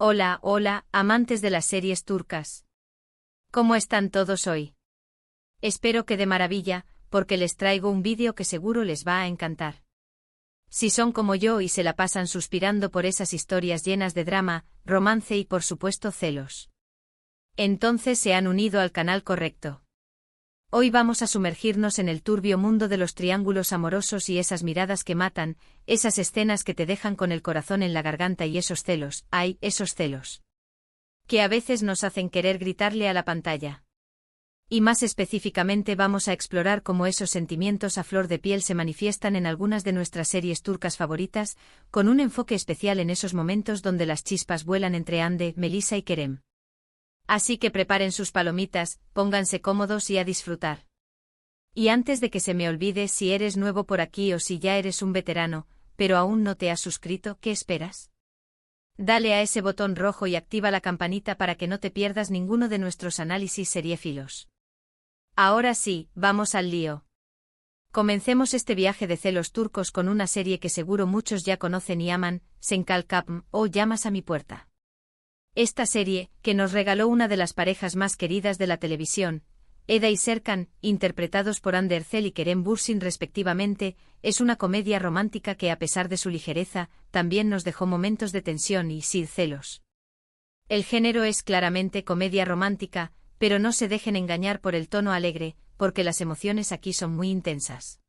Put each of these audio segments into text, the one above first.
Hola, hola, amantes de las series turcas. ¿Cómo están todos hoy? Espero que de maravilla, porque les traigo un vídeo que seguro les va a encantar. Si son como yo y se la pasan suspirando por esas historias llenas de drama, romance y por supuesto celos, entonces se han unido al canal correcto. Hoy vamos a sumergirnos en el turbio mundo de los triángulos amorosos y esas miradas que matan, esas escenas que te dejan con el corazón en la garganta y esos celos, ¡ay, esos celos! Que a veces nos hacen querer gritarle a la pantalla. Y más específicamente vamos a explorar cómo esos sentimientos a flor de piel se manifiestan en algunas de nuestras series turcas favoritas, con un enfoque especial en esos momentos donde las chispas vuelan entre Hande, Melisa y Kerem. Así que preparen sus palomitas, pónganse cómodos y a disfrutar. Y antes de que se me olvide, si eres nuevo por aquí o si ya eres un veterano, pero aún no te has suscrito, ¿qué esperas? Dale a ese botón rojo y activa la campanita para que no te pierdas ninguno de nuestros análisis seriéfilos. Ahora sí, vamos al lío. Comencemos este viaje de celos turcos con una serie que seguro muchos ya conocen y aman, Sen Kalkapm o Llamas a mi puerta. Esta serie, que nos regaló una de las parejas más queridas de la televisión, Eda y Serkan, interpretados por Hande Erçel y Kerem Bürsin respectivamente, es una comedia romántica que a pesar de su ligereza, también nos dejó momentos de tensión y sí celos. El género es claramente comedia romántica, pero no se dejen engañar por el tono alegre, porque las emociones aquí son muy intensas.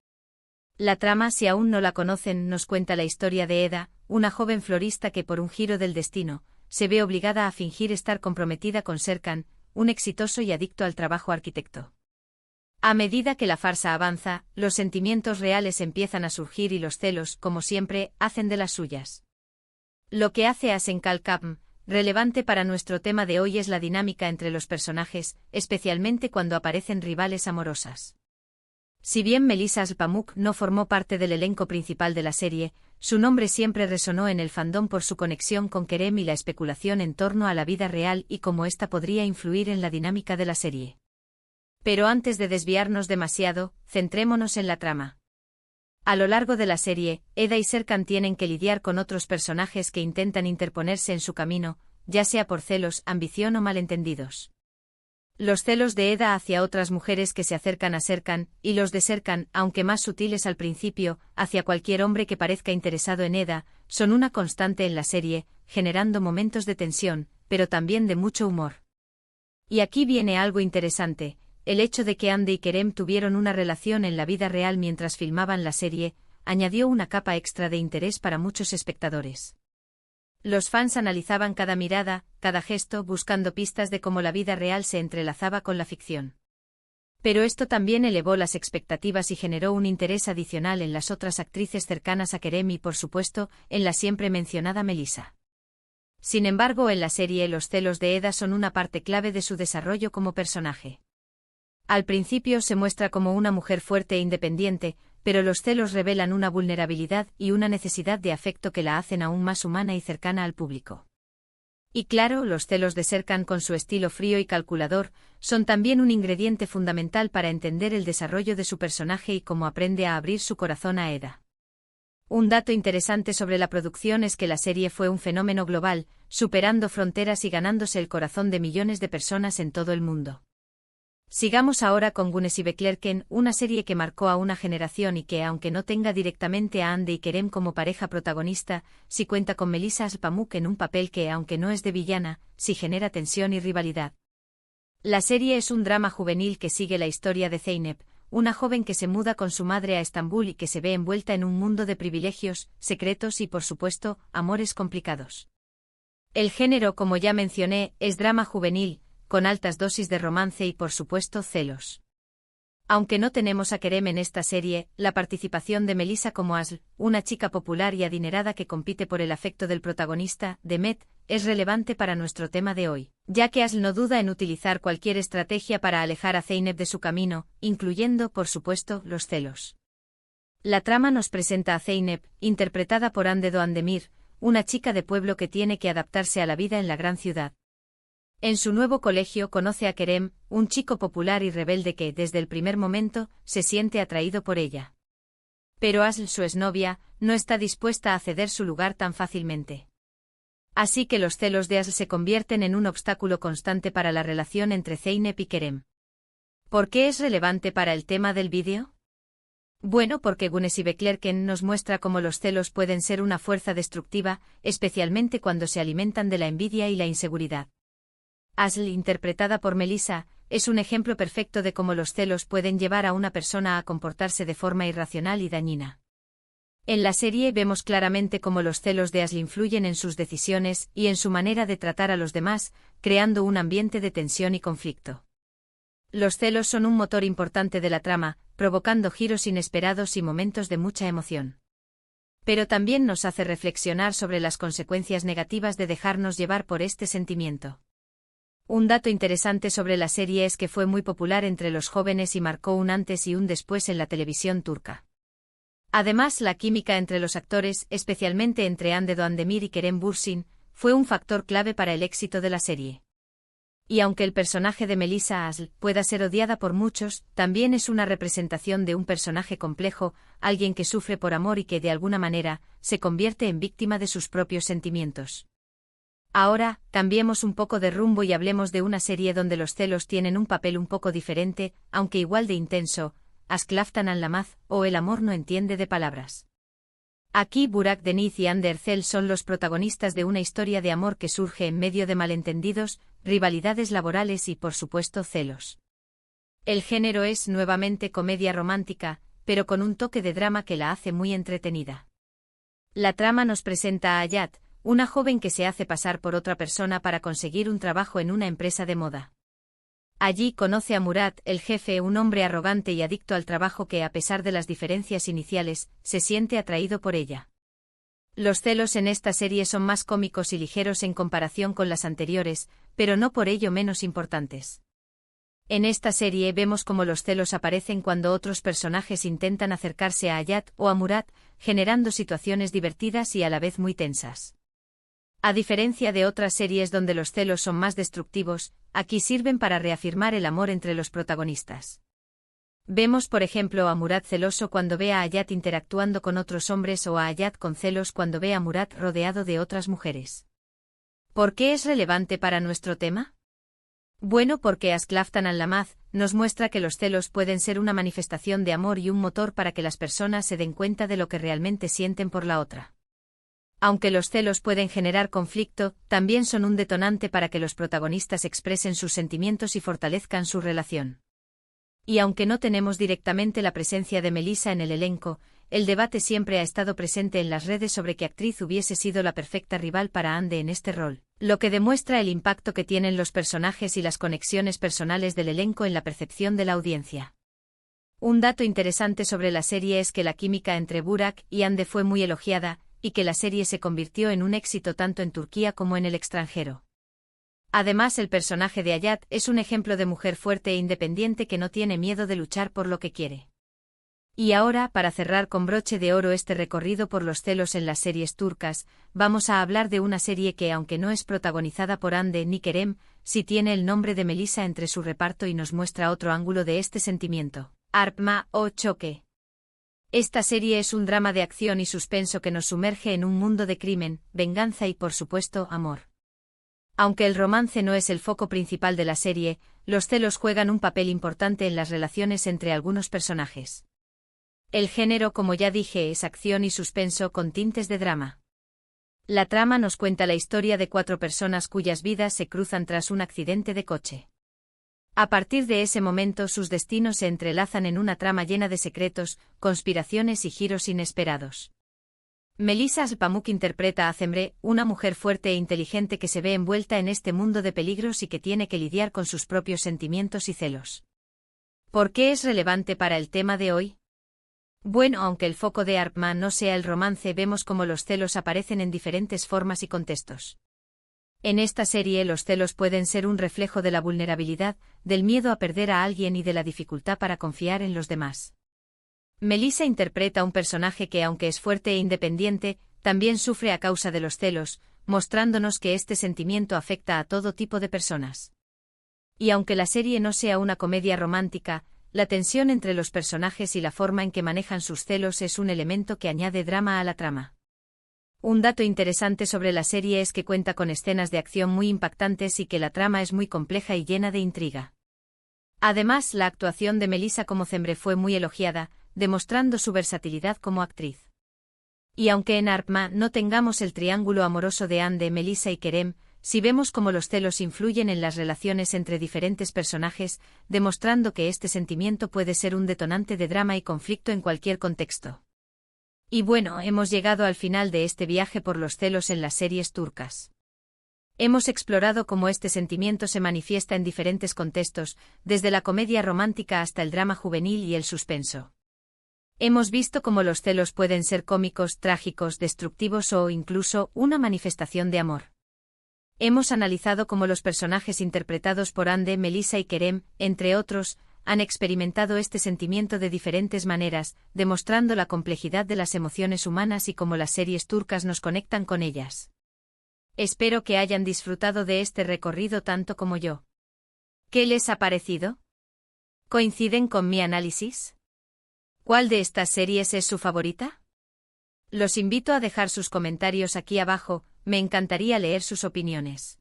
La trama, si aún no la conocen, nos cuenta la historia de Eda, una joven florista que por un giro del destino, se ve obligada a fingir estar comprometida con Serkan, un exitoso y adicto al trabajo arquitecto. A medida que la farsa avanza, los sentimientos reales empiezan a surgir y los celos, como siempre, hacen de las suyas. Lo que hace a Sen Kalkapm relevante para nuestro tema de hoy es la dinámica entre los personajes, especialmente cuando aparecen rivales amorosas. Si bien Melisa Alpamuk no formó parte del elenco principal de la serie, su nombre siempre resonó en el fandom por su conexión con Kerem y la especulación en torno a la vida real y cómo ésta podría influir en la dinámica de la serie. Pero antes de desviarnos demasiado, centrémonos en la trama. A lo largo de la serie, Eda y Serkan tienen que lidiar con otros personajes que intentan interponerse en su camino, ya sea por celos, ambición o malentendidos. Los celos de Eda hacia otras mujeres que se acercan a Serkan, y los de Serkan, aunque más sutiles al principio, hacia cualquier hombre que parezca interesado en Eda, son una constante en la serie, generando momentos de tensión, pero también de mucho humor. Y aquí viene algo interesante, el hecho de que Hande y Kerem tuvieron una relación en la vida real mientras filmaban la serie, añadió una capa extra de interés para muchos espectadores. Los fans analizaban cada mirada, cada gesto, buscando pistas de cómo la vida real se entrelazaba con la ficción. Pero esto también elevó las expectativas y generó un interés adicional en las otras actrices cercanas a Kerem y, por supuesto, en la siempre mencionada Melisa. Sin embargo, en la serie los celos de Eda son una parte clave de su desarrollo como personaje. Al principio se muestra como una mujer fuerte e independiente, pero los celos revelan una vulnerabilidad y una necesidad de afecto que la hacen aún más humana y cercana al público. Y claro, los celos de Serkan con su estilo frío y calculador, son también un ingrediente fundamental para entender el desarrollo de su personaje y cómo aprende a abrir su corazón a Eda. Un dato interesante sobre la producción es que la serie fue un fenómeno global, superando fronteras y ganándose el corazón de millones de personas en todo el mundo. Sigamos ahora con Güneş y Beklerken, una serie que marcó a una generación y que, aunque no tenga directamente a Hande y Kerem como pareja protagonista, sí cuenta con Melisa Alpamuk en un papel que, aunque no es de villana, sí genera tensión y rivalidad. La serie es un drama juvenil que sigue la historia de Zeynep, una joven que se muda con su madre a Estambul y que se ve envuelta en un mundo de privilegios, secretos y, por supuesto, amores complicados. El género, como ya mencioné, es drama juvenil, con altas dosis de romance y por supuesto celos. Aunque no tenemos a Kerem en esta serie, la participación de Melisa como Asl, una chica popular y adinerada que compite por el afecto del protagonista, Demet, es relevante para nuestro tema de hoy, ya que Asl no duda en utilizar cualquier estrategia para alejar a Zeynep de su camino, incluyendo, por supuesto, los celos. La trama nos presenta a Zeynep, interpretada por Hande Doğandemir, una chica de pueblo que tiene que adaptarse a la vida en la gran ciudad. En su nuevo colegio conoce a Kerem, un chico popular y rebelde que, desde el primer momento, se siente atraído por ella. Pero Asl, su exnovia, no está dispuesta a ceder su lugar tan fácilmente. Así que los celos de Asl se convierten en un obstáculo constante para la relación entre Zeynep y Kerem. ¿Por qué es relevante para el tema del vídeo? Bueno, porque Güneş Beklerken nos muestra cómo los celos pueden ser una fuerza destructiva, especialmente cuando se alimentan de la envidia y la inseguridad. Asl, interpretada por Melissa, es un ejemplo perfecto de cómo los celos pueden llevar a una persona a comportarse de forma irracional y dañina. En la serie vemos claramente cómo los celos de Asl influyen en sus decisiones y en su manera de tratar a los demás, creando un ambiente de tensión y conflicto. Los celos son un motor importante de la trama, provocando giros inesperados y momentos de mucha emoción. Pero también nos hace reflexionar sobre las consecuencias negativas de dejarnos llevar por este sentimiento. Un dato interesante sobre la serie es que fue muy popular entre los jóvenes y marcó un antes y un después en la televisión turca. Además, la química entre los actores, especialmente entre Hande Doğandemir y Kerem Bürsin, fue un factor clave para el éxito de la serie. Y aunque el personaje de Melissa Asl pueda ser odiada por muchos, también es una representación de un personaje complejo, alguien que sufre por amor y que de alguna manera se convierte en víctima de sus propios sentimientos. Ahora, cambiemos un poco de rumbo y hablemos de una serie donde los celos tienen un papel un poco diferente, aunque igual de intenso, Aşk Laftan Anlamaz, o El amor no entiende de palabras. Aquí Burak Deniz y Hande Erçel son los protagonistas de una historia de amor que surge en medio de malentendidos, rivalidades laborales y, por supuesto, celos. El género es nuevamente comedia romántica, pero con un toque de drama que la hace muy entretenida. La trama nos presenta a Hayat, una joven que se hace pasar por otra persona para conseguir un trabajo en una empresa de moda. Allí conoce a Murat, el jefe, un hombre arrogante y adicto al trabajo que, a pesar de las diferencias iniciales, se siente atraído por ella. Los celos en esta serie son más cómicos y ligeros en comparación con las anteriores, pero no por ello menos importantes. En esta serie vemos cómo los celos aparecen cuando otros personajes intentan acercarse a Hayat o a Murat, generando situaciones divertidas y a la vez muy tensas. A diferencia de otras series donde los celos son más destructivos, aquí sirven para reafirmar el amor entre los protagonistas. Vemos por ejemplo a Murat celoso cuando ve a Hayat interactuando con otros hombres o a Hayat con celos cuando ve a Murat rodeado de otras mujeres. ¿Por qué es relevante para nuestro tema? Bueno, porque Aşk Laftan Anlamaz nos muestra que los celos pueden ser una manifestación de amor y un motor para que las personas se den cuenta de lo que realmente sienten por la otra. Aunque los celos pueden generar conflicto, también son un detonante para que los protagonistas expresen sus sentimientos y fortalezcan su relación. Y aunque no tenemos directamente la presencia de Melissa en el elenco, el debate siempre ha estado presente en las redes sobre qué actriz hubiese sido la perfecta rival para Hande en este rol, lo que demuestra el impacto que tienen los personajes y las conexiones personales del elenco en la percepción de la audiencia. Un dato interesante sobre la serie es que la química entre Burak y Hande fue muy elogiada, y que la serie se convirtió en un éxito tanto en Turquía como en el extranjero. Además, el personaje de Hayat es un ejemplo de mujer fuerte e independiente que no tiene miedo de luchar por lo que quiere. Y ahora, para cerrar con broche de oro este recorrido por los celos en las series turcas, vamos a hablar de una serie que, aunque no es protagonizada por Hande ni Kerem, sí tiene el nombre de Melissa entre su reparto y nos muestra otro ángulo de este sentimiento: Arpma o Choque. Esta serie es un drama de acción y suspenso que nos sumerge en un mundo de crimen, venganza y, por supuesto, amor. Aunque el romance no es el foco principal de la serie, los celos juegan un papel importante en las relaciones entre algunos personajes. El género, como ya dije, es acción y suspenso con tintes de drama. La trama nos cuenta la historia de 4 personas cuyas vidas se cruzan tras un accidente de coche. A partir de ese momento sus destinos se entrelazan en una trama llena de secretos, conspiraciones y giros inesperados. Melissa Asl Pamuk interpreta a Cemre, una mujer fuerte e inteligente que se ve envuelta en este mundo de peligros y que tiene que lidiar con sus propios sentimientos y celos. ¿Por qué es relevante para el tema de hoy? Bueno, aunque el foco de Arpman no sea el romance, vemos cómo los celos aparecen en diferentes formas y contextos. En esta serie los celos pueden ser un reflejo de la vulnerabilidad, del miedo a perder a alguien y de la dificultad para confiar en los demás. Melissa interpreta a un personaje que, aunque es fuerte e independiente, también sufre a causa de los celos, mostrándonos que este sentimiento afecta a todo tipo de personas. Y aunque la serie no sea una comedia romántica, la tensión entre los personajes y la forma en que manejan sus celos es un elemento que añade drama a la trama. Un dato interesante sobre la serie es que cuenta con escenas de acción muy impactantes y que la trama es muy compleja y llena de intriga. Además, la actuación de Melissa como Cembre fue muy elogiada, demostrando su versatilidad como actriz. Y aunque en Arpma no tengamos el triángulo amoroso de Ande, Melissa y Kerem, sí vemos cómo los celos influyen en las relaciones entre diferentes personajes, demostrando que este sentimiento puede ser un detonante de drama y conflicto en cualquier contexto. Y bueno, hemos llegado al final de este viaje por los celos en las series turcas. Hemos explorado cómo este sentimiento se manifiesta en diferentes contextos, desde la comedia romántica hasta el drama juvenil y el suspenso. Hemos visto cómo los celos pueden ser cómicos, trágicos, destructivos o incluso una manifestación de amor. Hemos analizado cómo los personajes interpretados por Ande, Melissa y Kerem, entre otros, han experimentado este sentimiento de diferentes maneras, demostrando la complejidad de las emociones humanas y cómo las series turcas nos conectan con ellas. Espero que hayan disfrutado de este recorrido tanto como yo. ¿Qué les ha parecido? ¿Coinciden con mi análisis? ¿Cuál de estas series es su favorita? Los invito a dejar sus comentarios aquí abajo, me encantaría leer sus opiniones.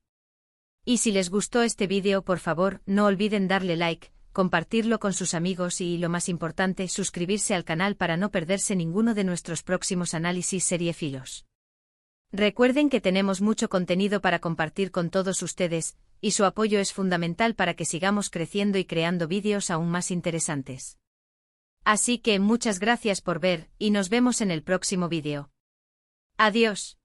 Y si les gustó este vídeo, por favor, no olviden darle like, compartirlo con sus amigos y, lo más importante, suscribirse al canal para no perderse ninguno de nuestros próximos análisis seriefilos. Recuerden que tenemos mucho contenido para compartir con todos ustedes, y su apoyo es fundamental para que sigamos creciendo y creando vídeos aún más interesantes. Así que muchas gracias por ver, y nos vemos en el próximo vídeo. Adiós.